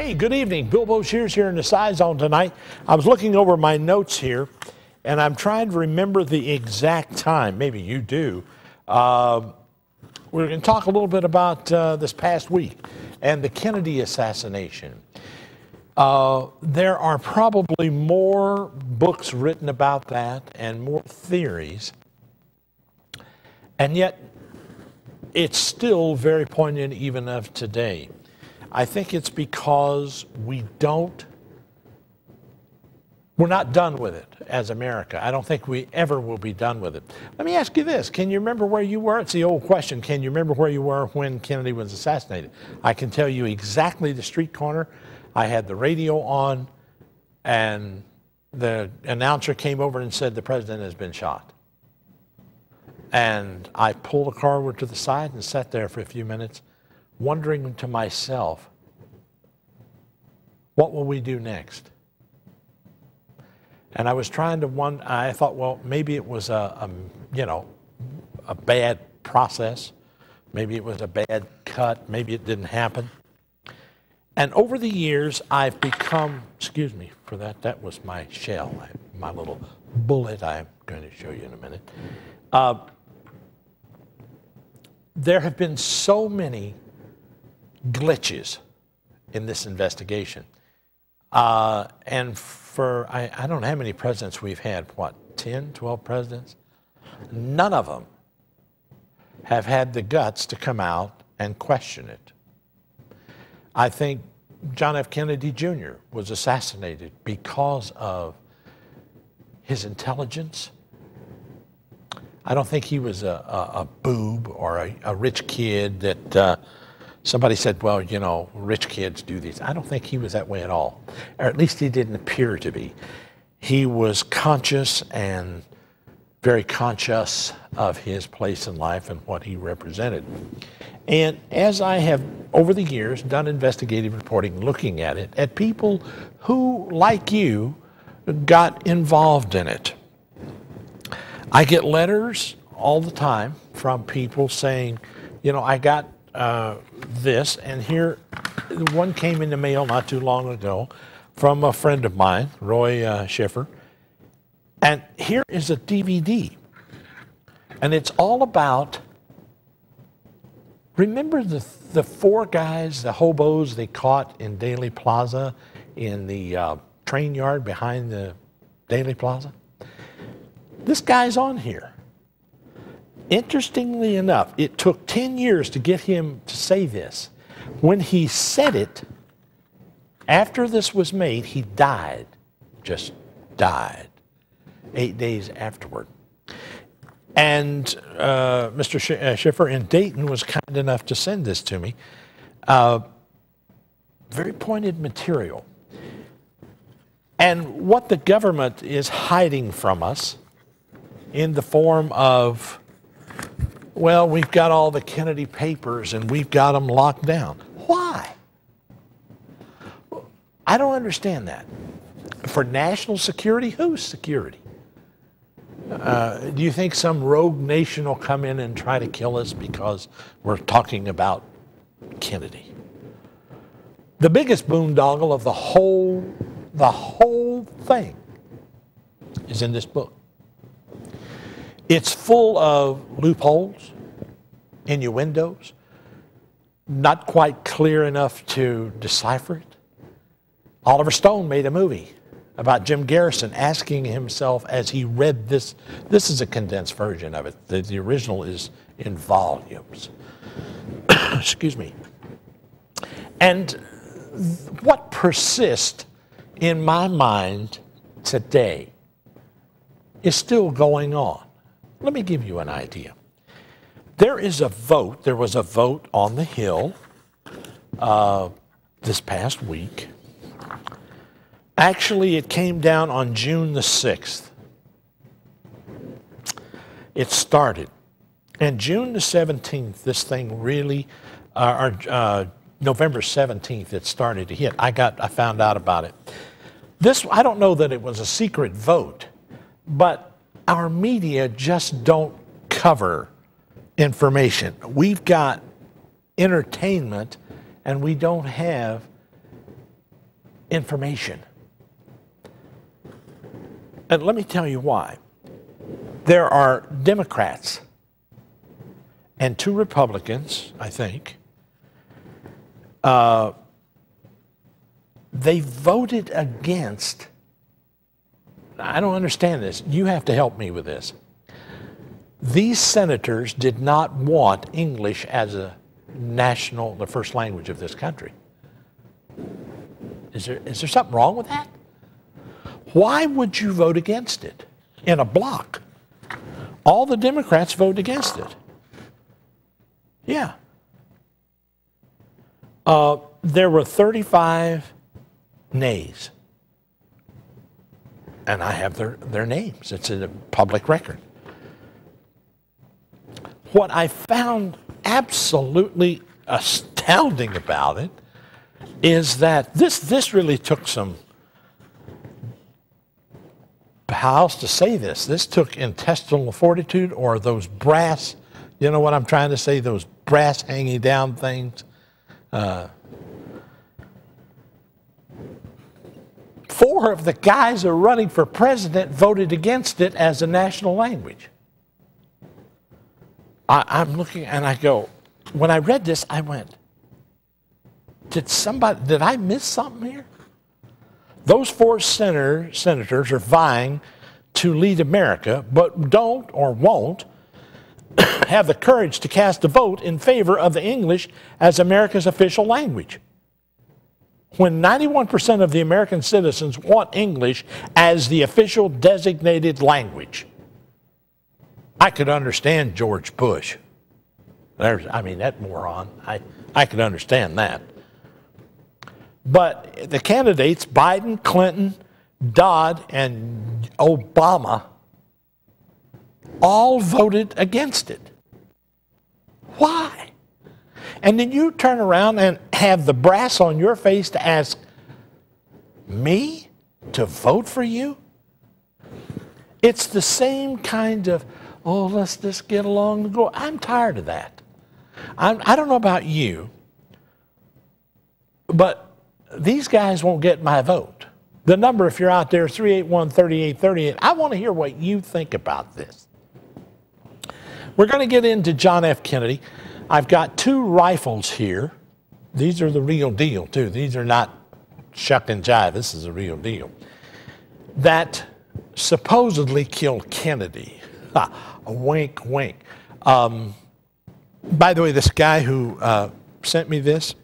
Hey, good evening. Bill Boshears here in the Scizone tonight. I was looking over my notes here, and I'm trying to remember the exact time. Maybe you do. We're going to talk a little bit about this past week and the Kennedy assassination. There are probably more books written about that and more theories, and yet it's still very poignant even of today. I think it's because we're not done with it as America. I don't think we ever will be done with it. Let me ask you this. Can you remember where you were? It's the old question. Can you remember where you were when Kennedy was assassinated? I can tell you exactly the street corner. I had the radio on, and the announcer came over and said, the president has been shot. And I pulled the car over to the side and sat there for a few minutes, wondering to myself, what will we do next? And I was trying to wonder, I thought, well, maybe it was a bad process. Maybe it was a bad cut. Maybe it didn't happen. And over the years, I've become, excuse me for that, that was my shell, my little bullet I'm going to show you in a minute. There have been so many glitches in this investigation. And for, I don't know how many presidents we've had, what, 10, 12 presidents? None of them have had the guts to come out and question it. I think John F. Kennedy Jr. was assassinated because of his intelligence. I don't think he was a boob or a rich kid that somebody said, well, you know, rich kids do these. I don't think he was that way at all, or at least he didn't appear to be. He was conscious and very conscious of his place in life and what he represented. And as I have, over the years, done investigative reporting, looking at it, at people who, like you, got involved in it. I get letters all the time from people saying, you know, I got this, and here, one came in the mail not too long ago from a friend of mine, Roy Schiffer, and here is a DVD, and it's all about, remember the four guys, the hobos they caught in Daley Plaza, in the train yard behind the Daley Plaza? This guy's on here. Interestingly enough, it took 10 years to get him to say this. When he said it, after this was made, he died, just died, 8 days afterward. And Mr. Schiffer in Dayton was kind enough to send this to me. Very pointed material. And what the government is hiding from us in the form of, well, we've got all the Kennedy papers and we've got them locked down. Why? I don't understand that. For national security? Whose security? Do you think some rogue nation will come in and try to kill us because we're talking about Kennedy? The biggest boondoggle of the whole thing is in this book. It's full of loopholes, innuendos, not quite clear enough to decipher it. Oliver Stone made a movie about Jim Garrison asking himself as he read this. This is a condensed version of it. The original is in volumes. Excuse me. And what persists in my mind today is still going on. Let me give you an idea. There is a vote, there was a vote on the Hill this past week. Actually, it came down on June the 6th. It started. And June the 17th, this thing really, November 17th, it started to hit. I found out about it. I don't know that it was a secret vote, but our media just don't cover information. We've got entertainment, and we don't have information. And let me tell you why. There are Democrats and 2 Republicans, I think. They voted against. I don't understand this. You have to help me with this. These senators did not want English as the first language of this country. Is there something wrong with that? Why would you vote against it in a block? All the Democrats voted against it. Yeah. There were 35 nays. And I have their names. It's in a public record. What I found absolutely astounding about it is that this really took some, how else to say this? This took intestinal fortitude, or those brass, you know what I'm trying to say, those brass hanging down things. 4 of the guys who are running for president voted against it as a national language. I'm looking and I go, when I read this, I went, did I miss something here? Those 4 senators are vying to lead America, but don't or won't have the courage to cast a vote in favor of the English as America's official language. When 91% of the American citizens want English as the official designated language. I could understand George Bush. That moron. I could understand that. But the candidates, Biden, Clinton, Dodd, and Obama, all voted against it. Why? And then you turn around and have the brass on your face to ask me to vote for you? It's the same kind of, oh, let's just get along and go. I'm tired of that. I don't know about you, but these guys won't get my vote. The number, if you're out there, is 381-3838. I want to hear what you think about this. We're going to get into John F. Kennedy. I've got 2 rifles here. These are the real deal, too. These are not shuck and jive. This is the real deal. That supposedly killed Kennedy. A wink, wink. By the way, this guy who sent me this,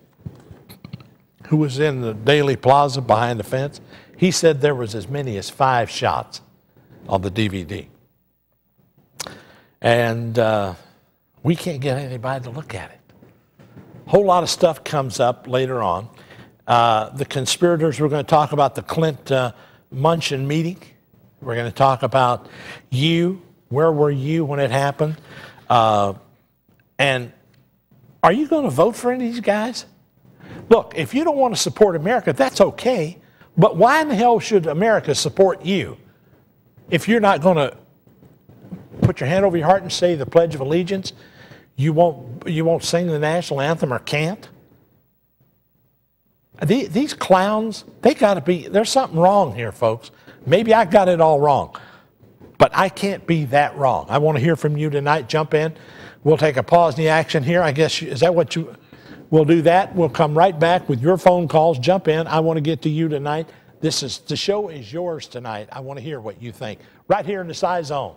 who was in the Daily Plaza behind the fence, he said there was as many as 5 shots on the DVD. And we can't get anybody to look at it. A whole lot of stuff comes up later on. The conspirators, we're going to talk about the Clint Munchin meeting. We're going to talk about you. Where were you when it happened? And are you going to vote for any of these guys? Look, if you don't want to support America, that's okay. But why in the hell should America support you if you're not going to put your hand over your heart and say the Pledge of Allegiance? You won't sing the national anthem or can't? These clowns, they got to be, there's something wrong here, folks. Maybe I got it all wrong, but I can't be that wrong. I want to hear from you tonight. Jump in. We'll take a pause in the action here. I guess, is that what you, we'll do that. We'll come right back with your phone calls. Jump in. I want to get to you tonight. The show is yours tonight. I want to hear what you think. Right here in the Scizone.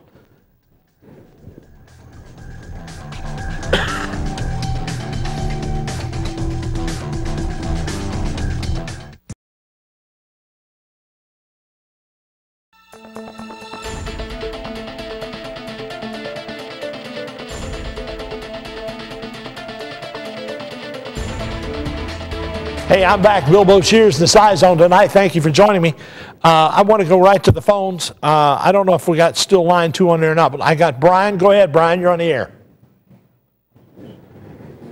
Hey, I'm back. Bill Bocheers, the Scizone tonight. Thank you for joining me. I want to go right to the phones. I don't know if we got still line 2 on there or not, but I got Brian. Go ahead, Brian. You're on the air.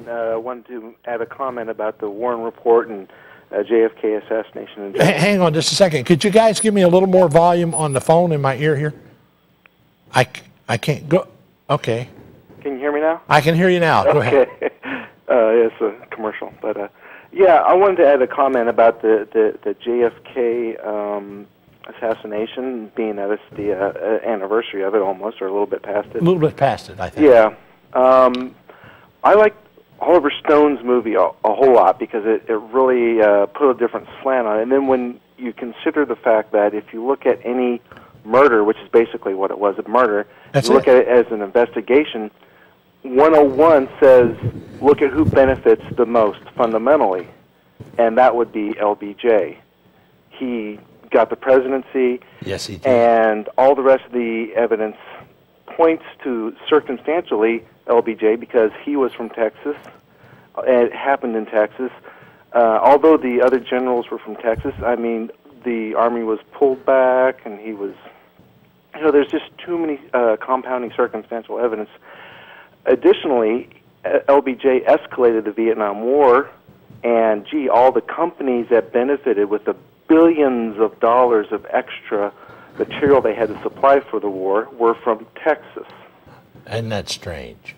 I wanted to add a comment about the Warren report and JFK assassination. Hang on just a second. Could you guys give me a little more volume on the phone in my ear here? I can't go. Okay. Can you hear me now? I can hear you now. Go ahead. It's a commercial, but Yeah, I wanted to add a comment about the JFK assassination, being that it's the anniversary of it almost, or a little bit past it. A little bit past it, I think. Yeah. I like Oliver Stone's movie a whole lot because it really put a different slant on it. And then when you consider the fact that if you look at any murder, which is basically what it was, a murder, you look at it as an investigation, 101 says, look at who benefits the most fundamentally, and that would be LBJ. He got the presidency, yes, he did, and all the rest of the evidence points to circumstantially LBJ because he was from Texas. It happened in Texas. Although the other generals were from Texas, I mean, the Army was pulled back, and he was, there's just too many compounding circumstantial evidence. Additionally, LBJ escalated the Vietnam War, and all the companies that benefited with the billions of dollars of extra material they had to supply for the war were from Texas. Isn't that strange?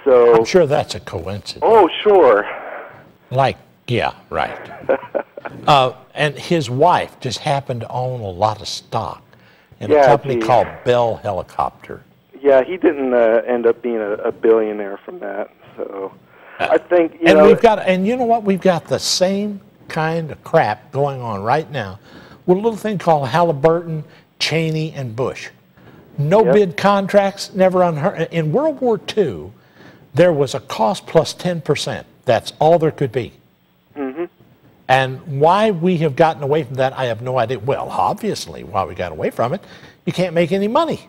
So I'm sure that's a coincidence. Oh, sure. Yeah, right. And his wife just happened to own a lot of stock in a company called Bell Helicopter. Yeah, he didn't end up being a billionaire from that. So I think and you know what? We've got the same kind of crap going on right now with a little thing called Halliburton, Cheney, and Bush. No bid contracts, never unheard. In World War II, there was a cost plus 10%. That's all there could be. Mm-hmm. And why we have gotten away from that, I have no idea. Well, obviously, why we got away from it, you can't make any money.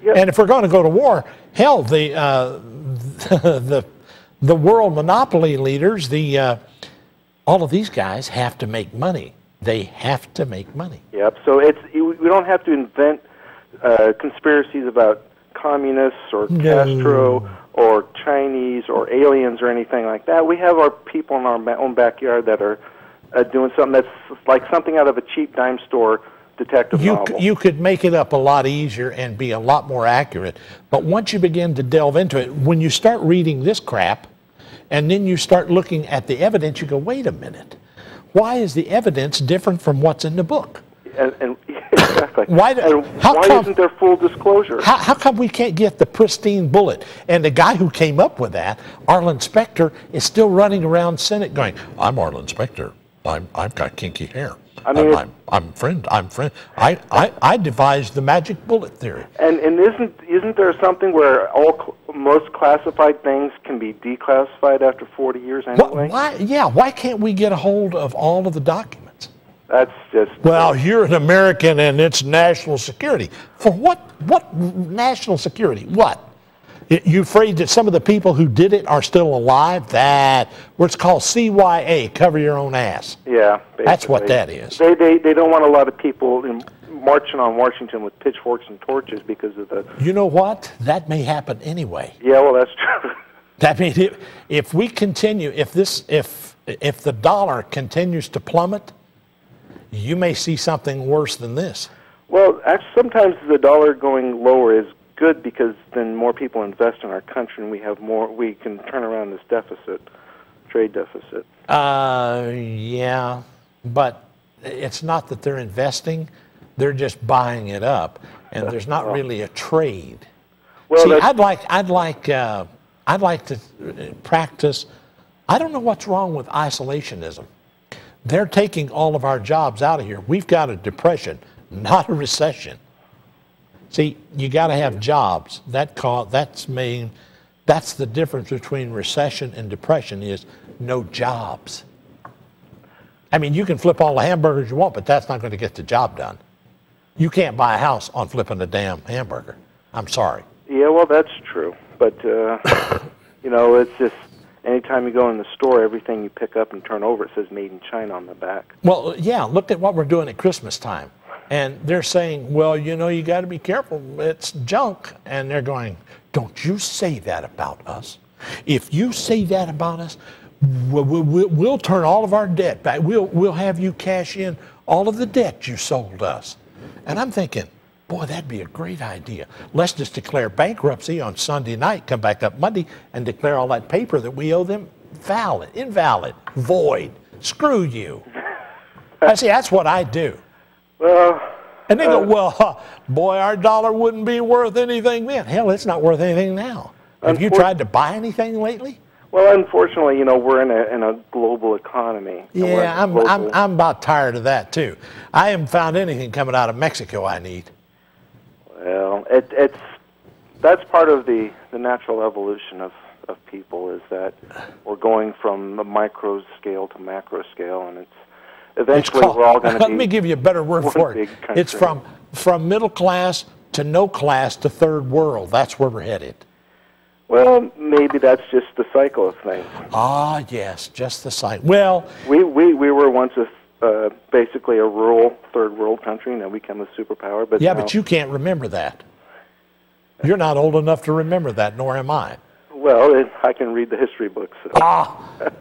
Yep. And if we're going to go to war, hell, the world monopoly leaders, all of these guys have to make money. They have to make money. Yep. So we don't have to invent conspiracies about communists or Castro or Chinese or aliens or anything like that. We have our people in our own backyard that are doing something that's like something out of a cheap dime store detective novel. You could make it up a lot easier and be a lot more accurate. But once you begin to delve into it, when you start reading this crap, and then you start looking at the evidence, you go, wait a minute. Why is the evidence different from what's in the book? And exactly. Why isn't there full disclosure? How come we can't get the pristine bullet? And the guy who came up with that, Arlen Specter, is still running around Senate going, I'm Arlen Specter. I've got kinky hair. I mean, I'm friend. I devised the magic bullet theory. And isn't there something where most classified things can be declassified after 40 years anyway? Why can't we get a hold of all of the documents? That's just... Well, you're an American and it's national security. For what? What national security? What? You afraid that some of the people who did it are still alive? What's called CYA, cover your own ass. Yeah, basically. That's what that is. They don't want a lot of people marching on Washington with pitchforks and torches because of the... You know what? That may happen anyway. Yeah, well, that's true. That means if we continue, if the dollar continues to plummet, you may see something worse than this. Well, actually, sometimes the dollar going lower is good because then more people invest in our country and we can turn around this trade deficit. Yeah, but it's not that they're investing, they're just buying it up, and there's not really a trade. Well, see, I'd like to practice. I don't know what's wrong with isolationism. They're taking all of our jobs out of here. We've got a depression, not a recession. See, you got to have jobs. That's the difference between recession and depression is no jobs. I mean, you can flip all the hamburgers you want, but that's not going to get the job done. You can't buy a house on flipping a damn hamburger. I'm sorry. Yeah, well, that's true. But, it's just anytime you go in the store, everything you pick up and turn over, it says Made in China on the back. Well, yeah, look at what we're doing at Christmas time. And they're saying, well, you got to be careful. It's junk. And they're going, don't you say that about us. If you say that about us, we'll turn all of our debt back. We'll have you cash in all of the debt you sold us. And I'm thinking, boy, that'd be a great idea. Let's just declare bankruptcy on Sunday night, come back up Monday, and declare all that paper that we owe them valid, invalid, void. Screw you. I see, that's what I do. Well, And they go, well, boy, our dollar wouldn't be worth anything then. Hell, it's not worth anything now. Have you tried to buy anything lately? Well, unfortunately, we're in a global economy. Yeah, I'm about tired of that too. I haven't found anything coming out of Mexico I need. Well, that's part of the natural evolution of people, is that we're going from the micro scale to macro scale, and eventually we're all going to be. Let me give you a better word for it. It's from middle class to no class to third world. That's where we're headed. Well, maybe that's just the cycle of things. Ah, yes, just the cycle. Well, we were once basically a rural third world country, and then we became a superpower. But yeah, but you can't remember that. You're not old enough to remember that, nor am I. Well, I can read the history books. So.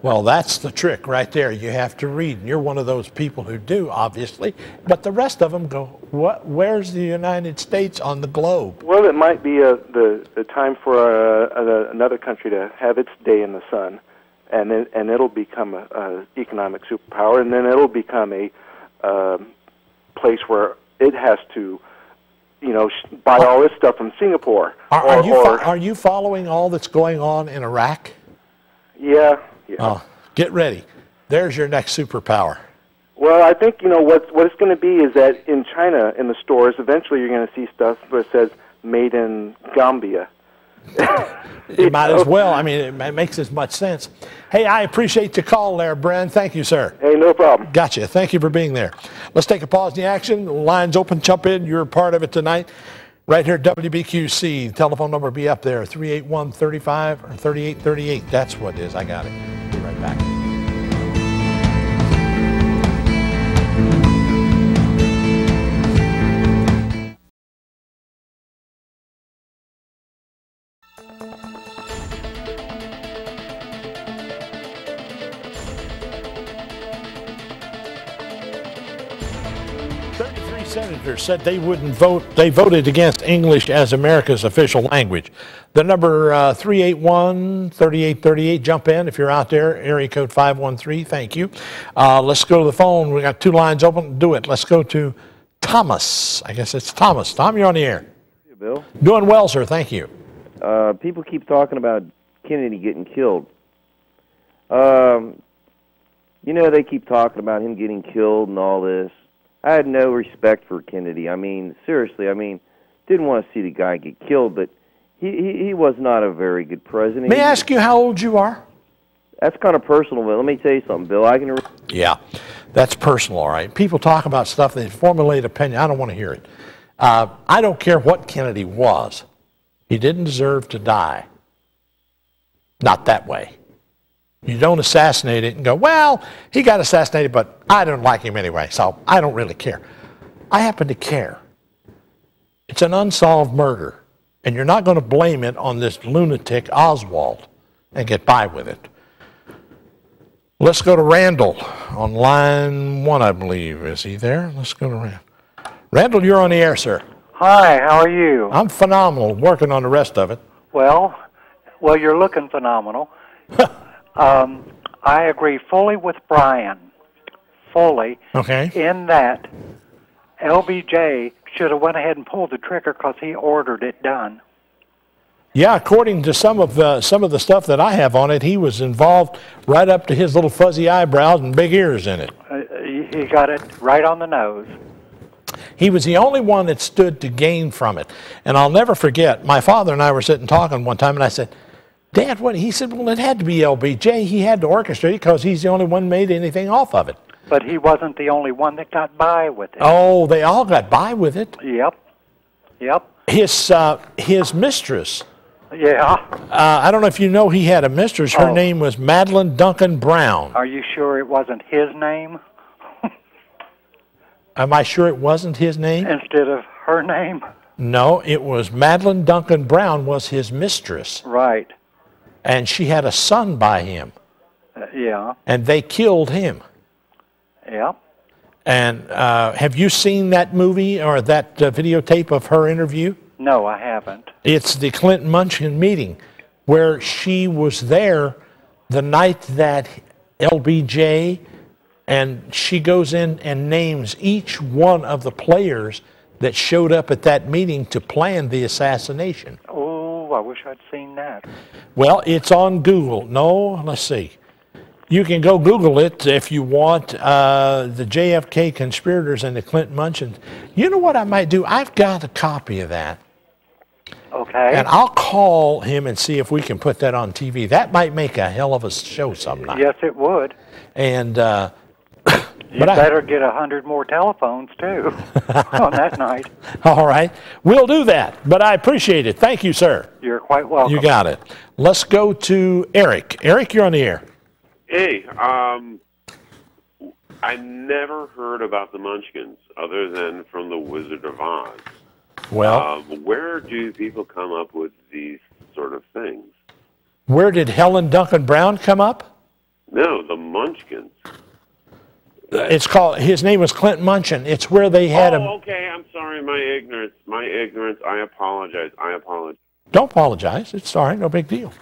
Well, that's the trick right there. You have to read, and you're one of those people who do, obviously. But the rest of them go, "What? Where's the United States on the globe?" Well, it might be the time for another country to have its day in the sun, and it'll become a economic superpower, and then it'll become a place where it has to, buy all this stuff from Singapore. Are you following all that's going on in Iraq? Yeah. Oh, get ready. There's your next superpower. Well, I think what it's going to be is that in China, in the stores, eventually you're going to see stuff that says "Made in Gambia." You might as well. I mean, it makes as much sense. Hey, I appreciate the call there, Bren. Thank you, sir. Hey, no problem. Gotcha. Thank you for being there. Let's take a pause in the action. The line's open. Jump in. You're a part of it tonight. Right here at WBQC. Telephone number will be up there, 381-35 or 3838. That's what it is. I got it. Be right back. Senators said they wouldn't vote. They voted against English as America's official language. The number 381-3838. Jump in if you're out there. Area code 513. Thank you. Let's go to the phone. We got two lines open. Do it. Let's go to Thomas. I guess it's Thomas. Tom, you're on the air. Hey, Bill. Doing well, sir. Thank you. People keep talking about Kennedy getting killed. They keep talking about him getting killed and all this. I had no respect for Kennedy. I mean, seriously, didn't want to see the guy get killed, but he was not a very good president. May I ask you how old you are? That's kind of personal, but let me tell you something, Bill. Yeah, that's personal, all right. People talk about stuff, they formulate opinion. I don't want to hear it. I don't care what Kennedy was. He didn't deserve to die. Not that way. You don't assassinate it and go, well, he got assassinated, but I don't like him anyway, so I don't really care. I happen to care. It's an unsolved murder, and you're not going to blame it on this lunatic Oswald and get by with it. Let's go to Randall on line 1, I believe. Is he there? Let's go to Randall. Randall, you're on the air, sir. Hi, how are you? I'm phenomenal, working on the rest of it. Well, you're looking phenomenal. I agree fully with Brian, fully, okay, in that LBJ should have went ahead and pulled the trigger because he ordered it done. Yeah, according to some of the stuff that I have on it, he was involved right up to his little fuzzy eyebrows and big ears in it. He got it right on the nose. He was the only one that stood to gain from it. And I'll never forget, my father and I were sitting talking one time, and I said, Dad, what? He said, well, it had to be LBJ. He had to orchestrate it because he's the only one made anything off of it. But he wasn't the only one that got by with it. Oh, they all got by with it. Yep. His mistress. Yeah. I don't know if you know he had a mistress. Her name was Madeline Duncan Brown. Are you sure it wasn't his name? Am I sure it wasn't his name? Instead of her name? No, it was Madeline Duncan Brown was his mistress. Right. And she had a son by him. Yeah. And they killed him. Yeah. And have you seen that movie or that videotape of her interview? No, I haven't. It's the Clinton Munchen meeting where she was there the night that LBJ, and she goes in and names each one of the players that showed up at that meeting to plan the assassination. Oh, I wish I'd seen that. Well, it's on Google. No, let's see. You can go Google it if you want, the JFK conspirators and the Clinton Munchins. You know what I might do? I've got a copy of that. Okay. And I'll call him and see if we can put that on TV. That might make a hell of a show some night. Yes, it would. And You better get 100 more telephones, too, on that night. All right. We'll do that. But I appreciate it. Thank you, sir. You're quite welcome. You got it. Let's go to Eric. Eric, you're on the air. Hey, I never heard about the Munchkins other than from The Wizard of Oz. Well, where do people come up with these sort of things? where did Helen Duncan Brown come up? No, the Munchkins. It's called, his name was Clint Munchin. It's where they had him. Okay, I'm sorry, my ignorance. I apologize. Don't apologize. It's all right. No big deal.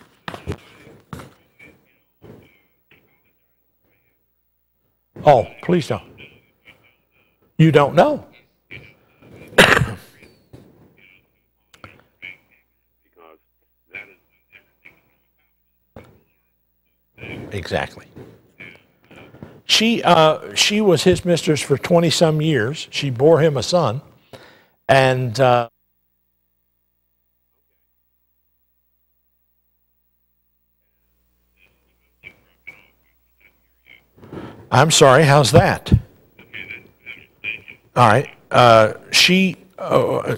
Oh, please don't. You don't know. Exactly. She was his mistress for 20-some years. She bore him a son. And I'm sorry, how's that? All right.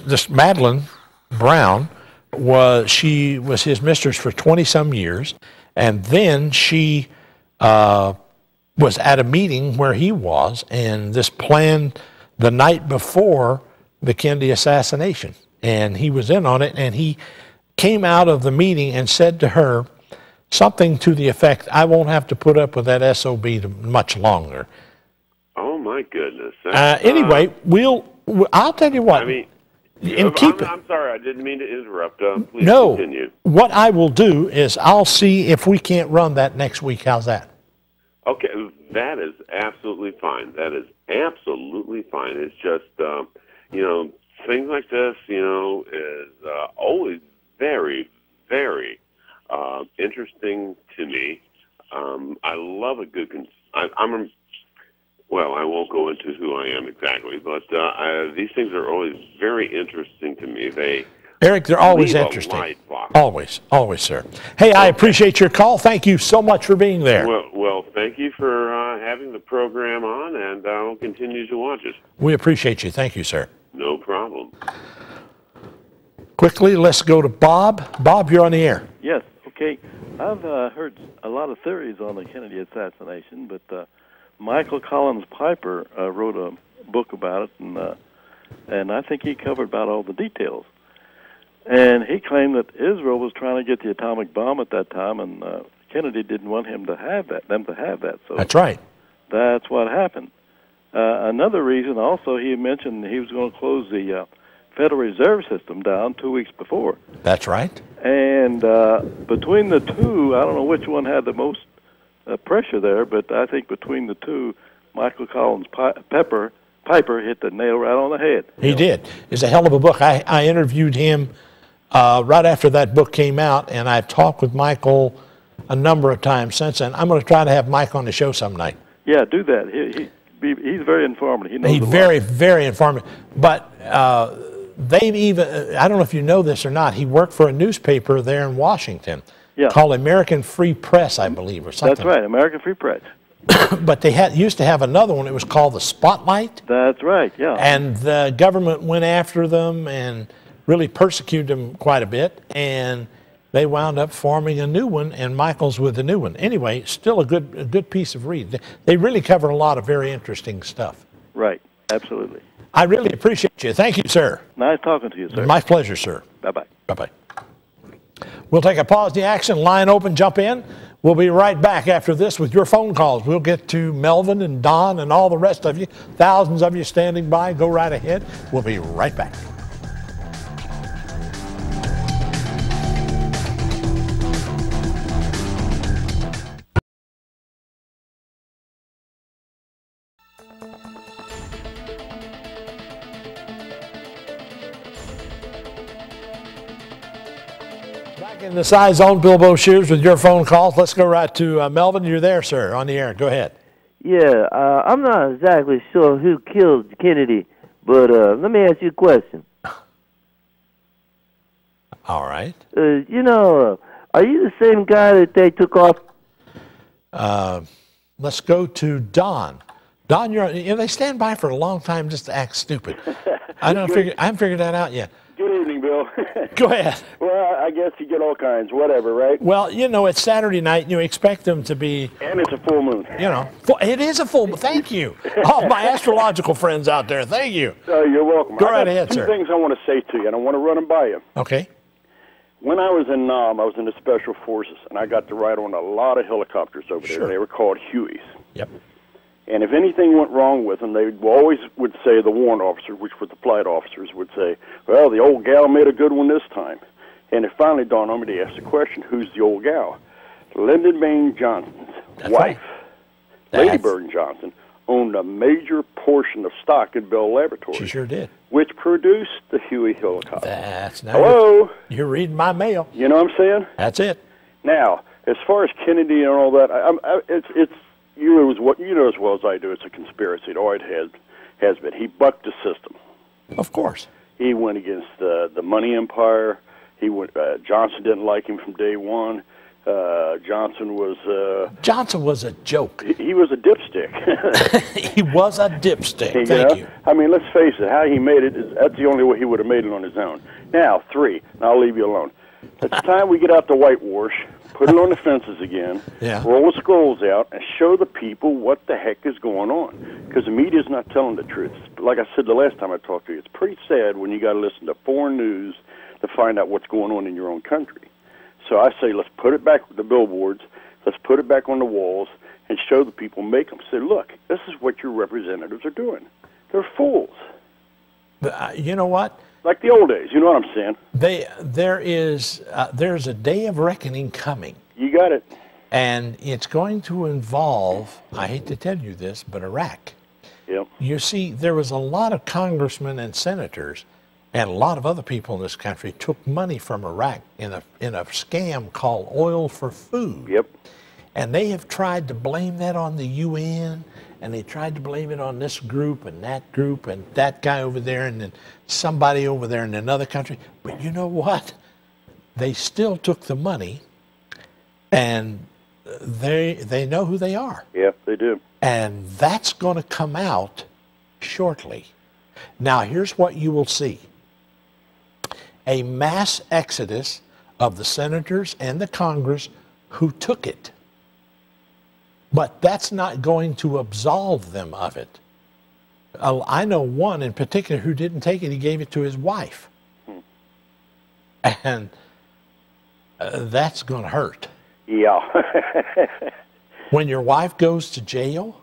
This Madeline Brown, was his mistress for 20-some years. And then she was at a meeting where he was, and this planned the night before the Kennedy assassination. And he was in on it, and he came out of the meeting and said to her something to the effect, I won't have to put up with that SOB much longer. Oh, my goodness. Anyway, I'll tell you what. I mean, I'm sorry, I didn't mean to interrupt. Please continue. What I will do is I'll see if we can't run that next week. How's that? Okay, that is absolutely fine. That is absolutely fine. It's just, things like this, is always very, very interesting to me. I love a good, well, I won't go into who I am exactly, but these things are always very interesting to me. Eric, they're always interesting. Always, sir. Hey, I appreciate your call. Thank you so much for being there. Well, thank you for having the program on, and I'll continue to watch it. We appreciate you. Thank you, sir. No problem. Quickly, let's go to Bob. Bob, you're on the air. Yes, okay. I've heard a lot of theories on the Kennedy assassination, but Michael Collins Piper wrote a book about it, and I think he covered about all the details. And he claimed that Israel was trying to get the atomic bomb at that time, and Kennedy didn't want them to have that. So that's right. That's what happened. Another reason, also, he mentioned he was going to close the Federal Reserve System down 2 weeks before. That's right. And between the two, I don't know which one had the most pressure there, but I think between the two, Michael Collins Piper hit the nail right on the head. He did. It's a hell of a book. I interviewed him right after that book came out, and I've talked with Michael a number of times since then. I'm going to try to have Mike on the show some night. Yeah, do that. He's very informative. He knows He's very, very informative. But they've even, I don't know if you know this or not, he worked for a newspaper there in Washington called American Free Press, I believe, or something. That's right, American Free Press. But they used to have another one. It was called the Spotlight. That's right, yeah. And the government went after them and really persecuted them quite a bit. And they wound up forming a new one, and Michael's with the new one. Anyway, still a good piece of read. They really cover a lot of very interesting stuff. Right, absolutely. I really appreciate you. Thank you, sir. Nice talking to you, sir. My pleasure, sir. Bye-bye. Bye-bye. We'll take a pause in the action. Line open, jump in. We'll be right back after this with your phone calls. We'll get to Melvin and Don and all the rest of you. Thousands of you standing by. Go right ahead. We'll be right back. In the Scizone, Bilbo Shears with your phone calls. Let's go right to Melvin. You're there, sir, on the air. Go ahead. Yeah, I'm not exactly sure who killed Kennedy, but let me ask you a question. All right. Are you the same guy that they took off? Let's go to Don. Don, they stand by for a long time just to act stupid. I haven't figured that out yet. Good evening, Bill. Go ahead. Well, I guess you get all kinds, whatever, right? Well, it's Saturday night. You expect them to be... And it's a full moon. It is a full moon. Thank you. All my astrological friends out there, thank you. You're welcome. Go right ahead, sir. Two things I want to say to you, and I want to run them by you. Okay. When I was in Nam, I was in the Special Forces, and I got to ride on a lot of helicopters over there. Sure. They were called Hueys. Yep. And if anything went wrong with them, they always would say, the warrant officer, which were the flight officers, would say, well, the old gal made a good one this time. And it finally dawned on me to ask the question, who's the old gal? Lyndon Baines Johnson's wife, Lady Bird Johnson, owned a major portion of stock in Bell Laboratories. She sure did. Which produced the Huey helicopter. Hello? You're reading my mail. You know what I'm saying? That's it. Now, as far as Kennedy and all that, it's you know as well as I do, it's a conspiracy. It always has been. He bucked the system. Of course. He went against the money empire. Johnson didn't like him from day one. Johnson was a joke. He was a dipstick. He was a dipstick. Thank you. I mean, let's face it. How he made it that's the only way he would have made it on his own. Now, 3, and I'll leave you alone. It's time we get out the whitewash, put it on the fences again, roll the scrolls out, and show the people what the heck is going on. Because the media's not telling the truth. Like I said the last time I talked to you, it's pretty sad when you got to listen to foreign news to find out what's going on in your own country. So I say, let's put it back with the billboards, let's put it back on the walls, and show the people, make them say, look, this is what your representatives are doing. They're fools. You know what? Like the old days, you know what I'm saying? There's a day of reckoning coming. You got it. And it's going to involve, I hate to tell you this, but Iraq. Yep. You see, there was a lot of congressmen and senators and a lot of other people in this country took money from Iraq in a scam called Oil for Food. Yep. And they have tried to blame that on the UN, and they tried to blame it on this group and that guy over there and then somebody over there in another country. But you know what? They still took the money, and they know who they are. Yeah, they do. And that's going to come out shortly. Now, here's what you will see. A mass exodus of the senators and the Congress who took it. But that's not going to absolve them of it. I know one in particular who didn't take it. He gave it to his wife. And that's going to hurt. Yeah. When your wife goes to jail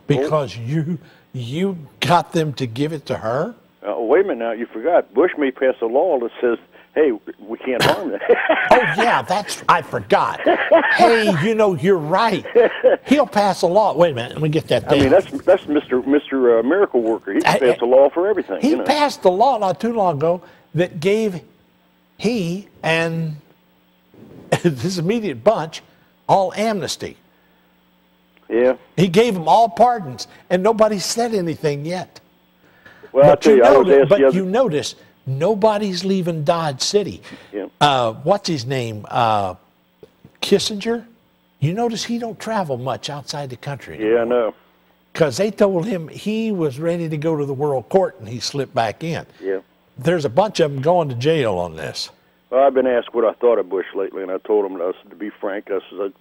because you got them to give it to her? Wait a minute now, you forgot. Bush may pass a law that says, hey, we can't harm that. Oh, yeah, I forgot. Hey, you're right. He'll pass a law. Wait a minute, let me get that down. I mean, that's Mr. Miracle Worker. He passed a law for everything. He passed a law not too long ago that gave he and this immediate bunch all amnesty. Yeah. He gave them all pardons, and nobody said anything yet. Well, I'll tell you, you notice nobody's leaving Dodge City. Yeah. What's his name? Kissinger? You notice he don't travel much outside the country anymore. Yeah, I know. Because they told him he was ready to go to the World Court, and he slipped back in. Yeah. There's a bunch of them going to jail on this. Well, I've been asked what I thought of Bush lately, and I told him, to be frank, I said,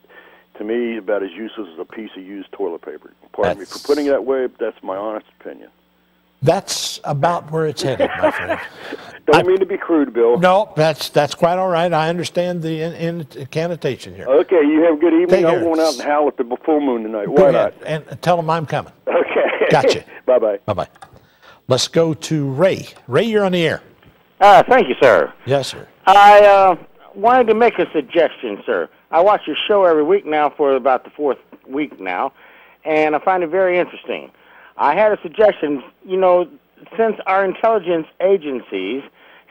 to me, about as useless as a piece of used toilet paper. Pardon me for putting it that way, but that's my honest opinion. That's about where it's headed, my friend. Don't mean to be crude, Bill. No, that's quite all right. I understand the incantation here. Okay, you have a good evening. Take I'm care. going out and howl at the full moon tonight. Go Why ahead, not? and tell them I'm coming. Okay. Gotcha. Bye-bye. Bye-bye. Let's go to Ray. Ray, you're on the air. Thank you, sir. Yes, sir. I wanted to make a suggestion, sir. I watch your show every week now for about the 4th week now, and I find it very interesting. I had a suggestion, since our intelligence agencies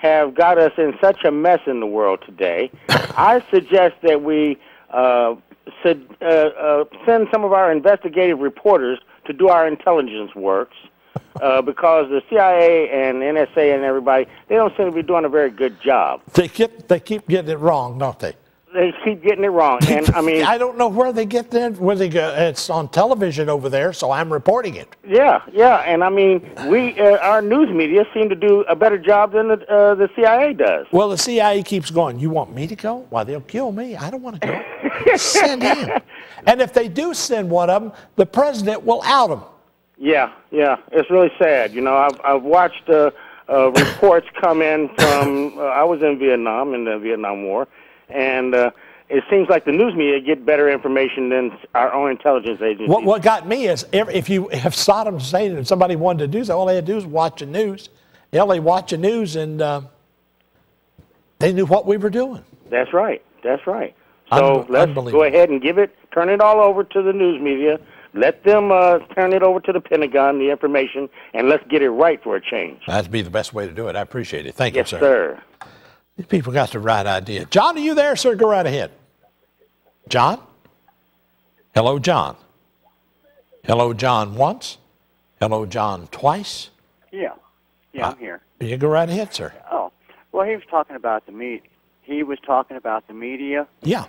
have got us in such a mess in the world today. I suggest that we send some of our investigative reporters to do our intelligence works, because the CIA and NSA and everybody, they don't seem to be doing a very good job. They keep getting it wrong, don't they? They keep getting it wrong, and I mean, I don't know where they get that. Where they go? It's on television over there, so I'm reporting it. Yeah, and I mean, our news media seem to do a better job than the CIA does. Well, the CIA keeps going. You want me to go? Why, they'll kill me. I don't want to go. Send him. And if they do send one of them, the president will out them. Yeah, it's really sad. You know, I've watched reports come in from. I was in Vietnam in the Vietnam War. And it seems like the news media get better information than our own intelligence agencies. What got me is if Saddam Hussein and somebody wanted to do that, all they had to do was watch the news. They watch the news, and they knew what we were doing. That's right. So let's go ahead and turn it all over to the news media. Let them turn it over to the Pentagon, the information, and let's get it right for a change. That'd be the best way to do it. I appreciate it. Thank you, sir. Yes, sir. These people got the right idea. John, are you there, sir? Go right ahead. John? Hello, John. Hello, John, once. Hello, John, twice. Yeah, I'm here. You go right ahead, sir. Oh, well, he was talking about the media. He was talking about the media. Yeah.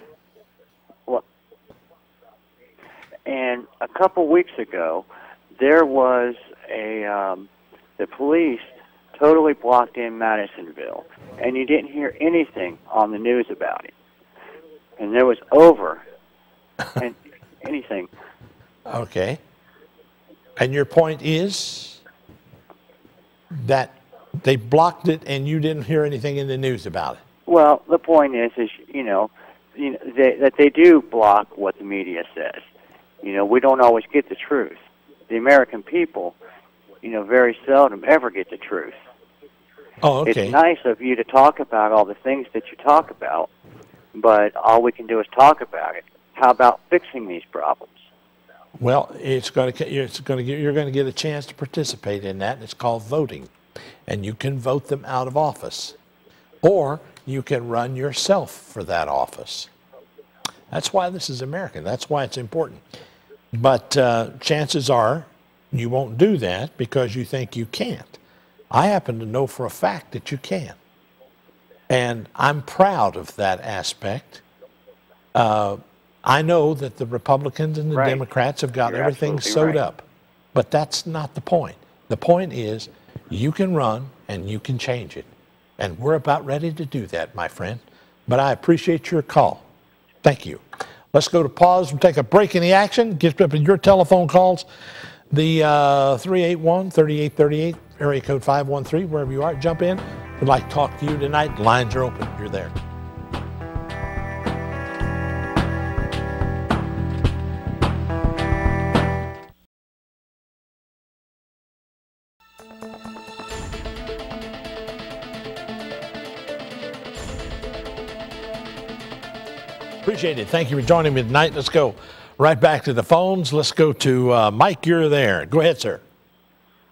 Well, and a couple weeks ago, there was the police totally blocked in Madisonville, and you didn't hear anything on the news about it. And there was and anything. Okay. And your point is that they blocked it and you didn't hear anything in the news about it? Well, the point is that they do block what the media says. You know, we don't always get the truth. The American people, very seldom ever get the truth. Oh, okay. It's nice of you to talk about all the things that you talk about, but all we can do is talk about it. How about fixing these problems? Well, you're going to get a chance to participate in that, and it's called voting. And you can vote them out of office. Or you can run yourself for that office. That's why this is American. That's why it's important. But chances are you won't do that because you think you can't. I happen to know for a fact that you can. And I'm proud of that aspect. I know that the Republicans and the Democrats have got everything sewed up. But that's not the point. The point is you can run and you can change it. And we're about ready to do that, my friend. But I appreciate your call. Thank you. Let's go to pause and take a break in the action. Get up in your telephone calls. The 381-3838, area code 513, wherever you are. Jump in. We'd like to talk to you tonight. Lines are open. You're there. Appreciate it. Thank you for joining me tonight. Let's go right back to the phones. Let's go to Mike. You're there. Go ahead, sir.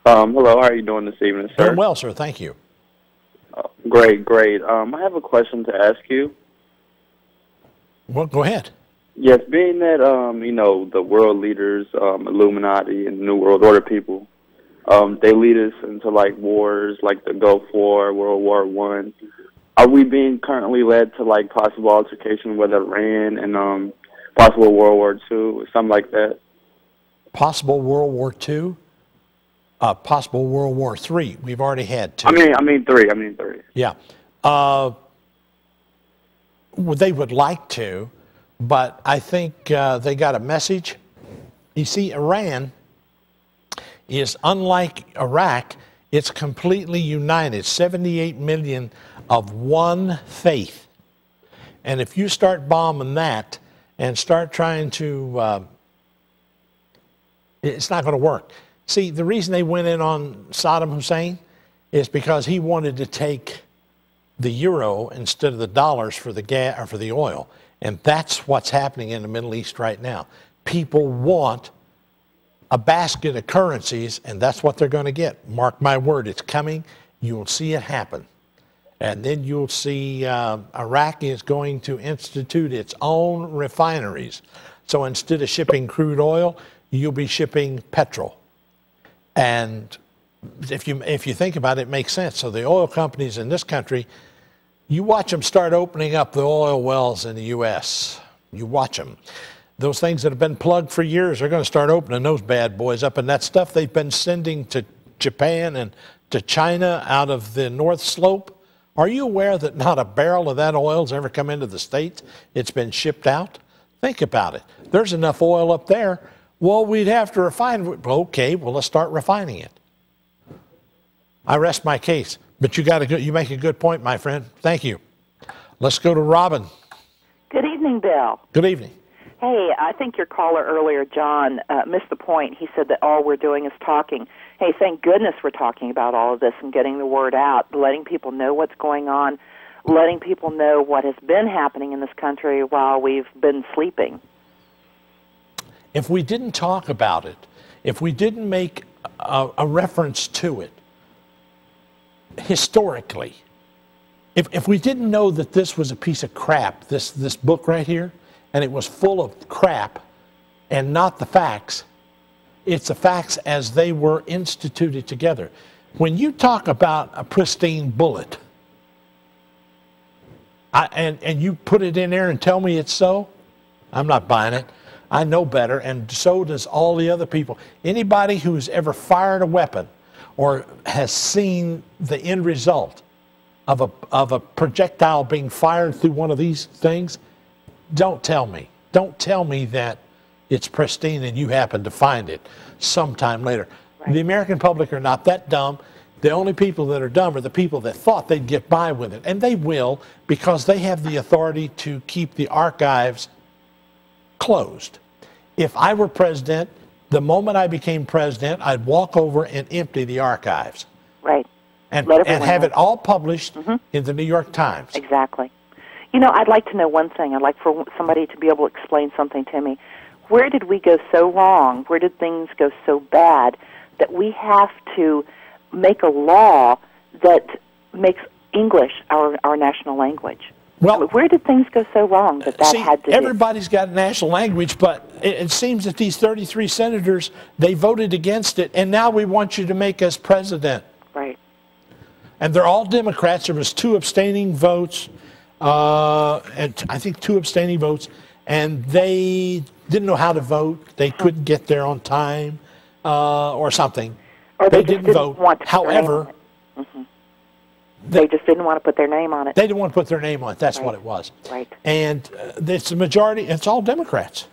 Hello. How are you doing this evening, sir? Doing well, sir. Thank you. Great. I have a question to ask you. Well, go ahead. Yes, being that, the world leaders, Illuminati and New World Order people, they lead us into, wars like the Gulf War, World War I. Are we being currently led to, possible altercation with Iran and possible World War II or something like that? Possible World War II? Possible World War III. We've already had two. I mean three. Yeah. They would like to, but I think they got a message. You see, Iran is unlike Iraq. It's completely united. 78 million of one faith. And if you start bombing that and start trying to, it's not going to work. See, the reason they went in on Saddam Hussein is because he wanted to take the euro instead of the dollars for the gas or for the oil. And that's what's happening in the Middle East right now. People want a basket of currencies, and that's what they're going to get. Mark my word, it's coming. You will see it happen. And then you'll see Iraq is going to institute its own refineries. So instead of shipping crude oil, you'll be shipping petrol. And if you think about it, it makes sense. So the oil companies in this country, you watch them start opening up the oil wells in the U.S. You watch them. Those things that have been plugged for years are going to start opening those bad boys up. And that stuff they've been sending to Japan and to China out of the North Slope, are you aware that not a barrel of that oil has ever come into the States? It's been shipped out. Think about it. There's enough oil up there. Well, we'd have to refine it. Okay, well, let's start refining it. I rest my case. But you make a good point, my friend. Thank you. Let's go to Robin. Good evening, Bill. Good evening. Hey, I think your caller earlier, John, missed the point. He said that all we're doing is talking. Hey, thank goodness we're talking about all of this and getting the word out, letting people know what's going on, letting people know what has been happening in this country while we've been sleeping. If we didn't talk about it, if we didn't make a reference to it historically, if we didn't know that this was a piece of crap, this book right here, and it was full of crap and not the facts, it's the facts as they were instituted together. When you talk about a pristine bullet, and you put it in there and tell me it's so, I'm not buying it. I know better, and so does all the other people. Anybody who's ever fired a weapon or has seen the end result of a projectile being fired through one of these things, don't tell me. Don't tell me that it's pristine and you happen to find it sometime later. Right. The American public are not that dumb. The only people that are dumb are the people that thought they'd get by with it. And they will, because they have the authority to keep the archives closed. If I were president, the moment I became president, I'd walk over and empty the archives. Right. And have it all published in the New York Times. Exactly. You know, I'd like to know one thing. I'd like for somebody to be able to explain something to me. Where did we go so wrong? Where did things go so bad that we have to make a law that makes English our national language? Well, where did things go so wrong that had to be? Everybody's got a national language, but it seems that these 33 senators, they voted against it, and now we want you to make us president. Right. And they're all Democrats. There was 2 abstaining votes, and I think 2 abstaining votes, and they didn't know how to vote. They couldn't get there on time or something. Or they didn't vote. However, they just didn't want to put their name on it. They didn't want to put their name on it. That's what it was. Right. And it's the majority. It's all Democrats.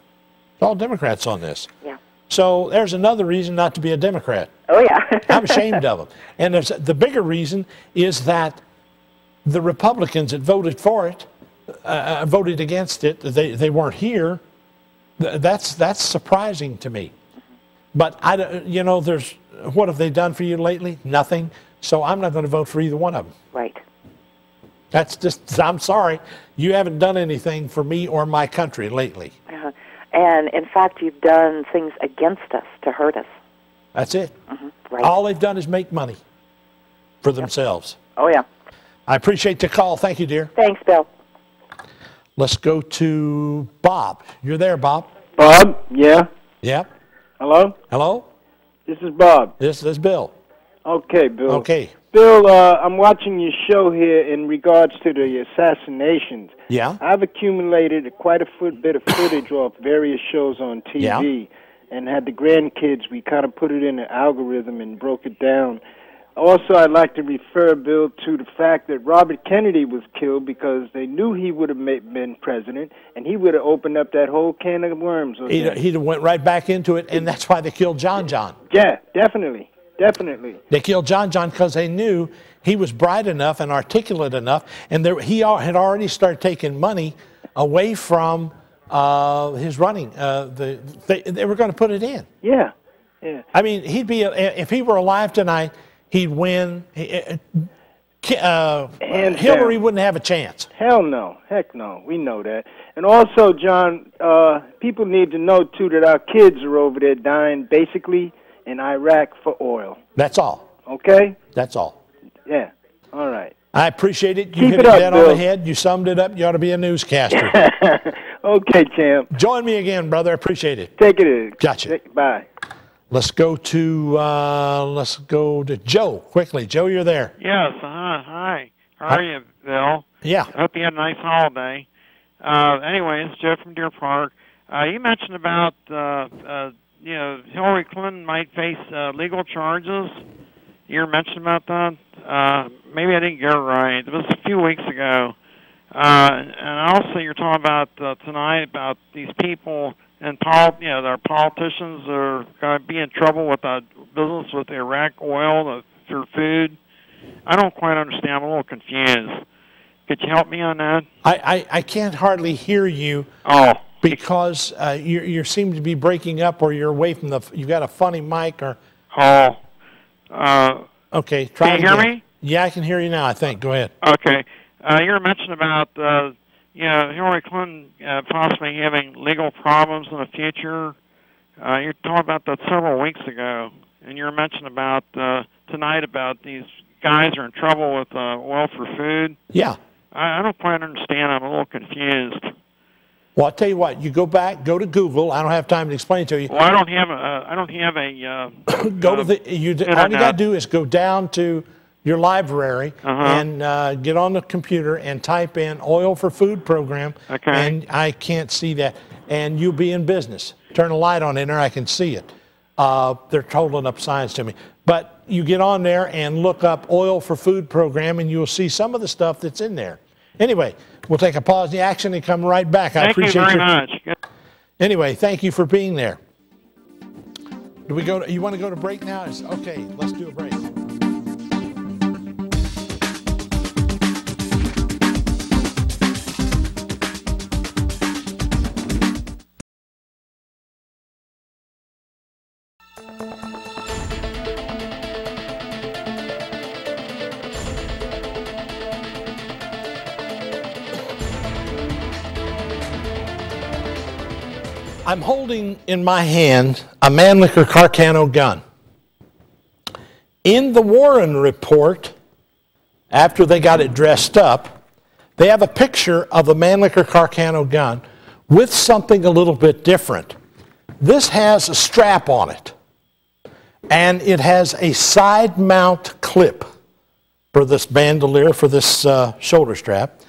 It's all Democrats on this. Yeah. So there's another reason not to be a Democrat. Oh, yeah. I'm ashamed of them. And the bigger reason is that the Republicans that voted for it, voted against it, they weren't here. That's surprising to me. But, what have they done for you lately? Nothing. So I'm not going to vote for either one of them. Right. That's just, I'm sorry. You haven't done anything for me or my country lately. And, in fact, you've done things against us to hurt us. That's it. Right. All they've done is make money for themselves. Oh, yeah. I appreciate the call. Thank you, dear. Thanks, Bill. Let's go to Bob. You're there, Bob. Bob? Yeah? Yeah. Hello? Hello? This is Bob. This is Bill. Okay, Bill. Okay. Bill, I'm watching your show here in regards to the assassinations. Yeah. I've accumulated quite a bit of footage off various shows on TV and had the grandkids. We kind of put it in an algorithm and broke it down. Also, I'd like to refer, Bill, to the fact that Robert Kennedy was killed because they knew he would have been president, and he would have opened up that whole can of worms. He'd have went right back into it, and that's why they killed John John. Yeah, definitely. Definitely. They killed John John because they knew he was bright enough and articulate enough, and he had already started taking money away from his running. They were going to put it in. Yeah, yeah. I mean, he'd be if he were alive tonight, he'd win. Hillary wouldn't have a chance. Hell no. Heck no. We know that. And also, John, people need to know, too, that our kids are over there dying basically in Iraq for oil. That's all. Okay? That's all. Yeah. All right. I appreciate it. You Keep hit it it up, dead on Bill. the head. You summed it up. You ought to be a newscaster. Okay, champ. Join me again, brother. I appreciate it. Take it in. Gotcha. Bye. Let's go to Joe quickly. Joe, you're there. Yes. Hi. How are you, Bill? Yeah. I hope you had a nice holiday. Anyway, it's Joe from Deer Park. You mentioned about Hillary Clinton might face legal charges. You mentioned about that. Maybe I didn't get it right. It was a few weeks ago. And also, you're talking about tonight about these people and their politicians are going to be in trouble with business with Iraq oil for food. I don't quite understand. I'm a little confused. Could you help me on that? I can't hardly hear you. Oh. Because you seem to be breaking up, or you're away from you got a funny mic, or. Oh. Okay. Try can you hear me? Yeah, I can hear you now. I think. Go ahead. Okay. You were mentioning about Hillary Clinton possibly having legal problems in the future. You talked about that several weeks ago, and you were mentioning about tonight about these guys are in trouble with oil for food. Yeah. I don't quite understand. I'm a little confused. Well, I'll tell you what. You go to Google. I don't have time to explain it to you. Well, I don't have a. Go to the. All you got to do is go down to your library and get on the computer and type in "oil for food program." Okay. And I can't see that, and you'll be in business. Turn a light on in there. I can see it. They're holding up signs to me. But you get on there and look up "oil for food program," and you'll see some of the stuff that's in there. Anyway, we'll take a pause in the action and come right back. I appreciate you very much. Anyway, thank you for being there. Do we go? You want to go to break now? Okay, let's do a break. I'm holding in my hand a Mannlicher Carcano gun. In the Warren report, after they got it dressed up, they have a picture of the Mannlicher Carcano gun with something a little bit different. This has a strap on it, and it has a side mount clip for this bandolier, for this shoulder strap.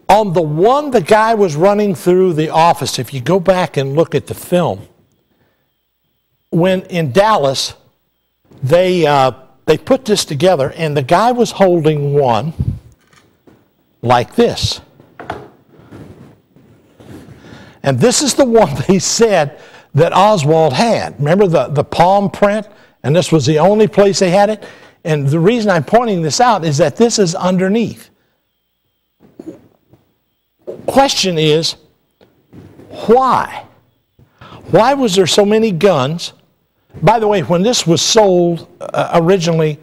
On the one the guy was running through the office, if you go back and look at the film, when in Dallas, they put this together, and the guy was holding one like this. And this is the one they said that Oswald had. Remember the palm print? And this was the only place they had it? And the reason I'm pointing this out is that this is underneath. Question is, why? Why was there so many guns? By the way, when this was sold originally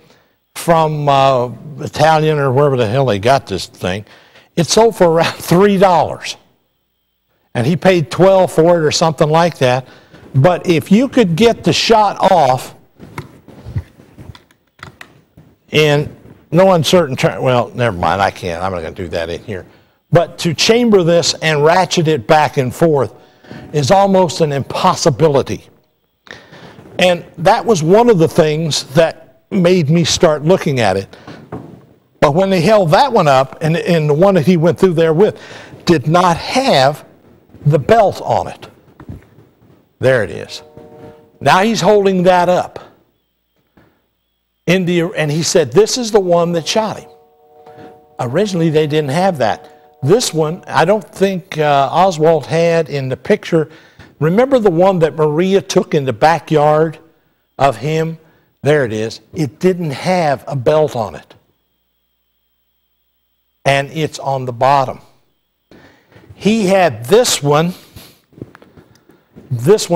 from Italian or wherever the hell they got this thing, it sold for around $3. And he paid $12 for it or something like that. But if you could get the shot off in no uncertain terms, well, never mind, I can't. I'm not going to do that in here. But to chamber this and ratchet it back and forth is almost an impossibility. And that was one of the things that made me start looking at it. But when they held that one up, and the one that he went through there with did not have the belt on it. There it is. Now he's holding that up. And he said, this is the one that shot him. Originally, they didn't have that. This one, I don't think Oswald had in the picture. Remember the one that Maria took in the backyard of him? There it is. It didn't have a belt on it. And it's on the bottom. He had this one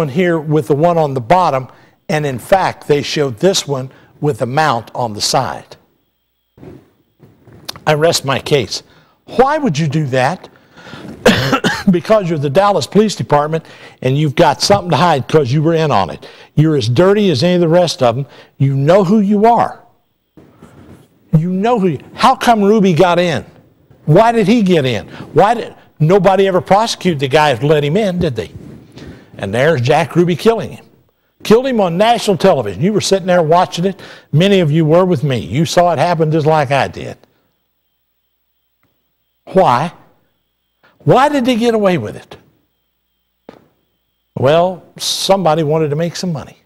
here with the one on the bottom, and in fact, they showed this one with a mount on the side. I rest my case. Why would you do that? Because you're the Dallas Police Department and you've got something to hide because you were in on it. You're as dirty as any of the rest of them. You know who you are. You know how come Ruby got in? Why did he get in? Why did nobody ever prosecute the guy who let him in, did they? And there's Jack Ruby killing him. Killed him on national television. You were sitting there watching it. Many of you were with me. You saw it happen just like I did. Why? Why did they get away with it? Well, somebody wanted to make some money.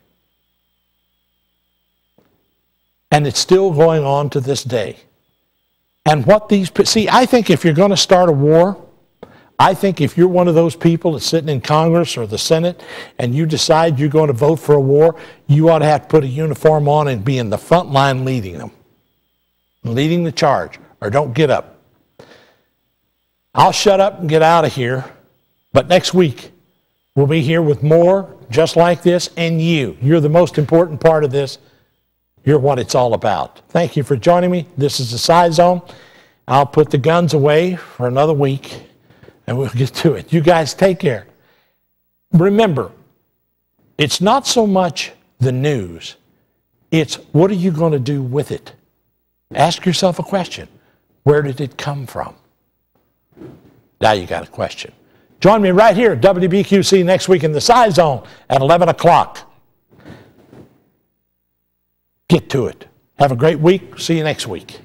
And it's still going on to this day. And what these, see, I think if you're going to start a war, I think if you're one of those people that's sitting in Congress or the Senate and you decide you're going to vote for a war, you ought to have to put a uniform on and be in the front line leading them, leading the charge, or don't get up. I'll shut up and get out of here, but next week we'll be here with more just like this, and you're the most important part of this. You're what it's all about. Thank you for joining me. This is the Scizone. I'll put the guns away for another week, and we'll get to it. You guys take care. Remember, it's not so much the news. It's what are you going to do with it? Ask yourself a question. Where did it come from? Now you got a question. Join me right here at WBQC next week in the Scizone at 11 o'clock. Get to it. Have a great week. See you next week.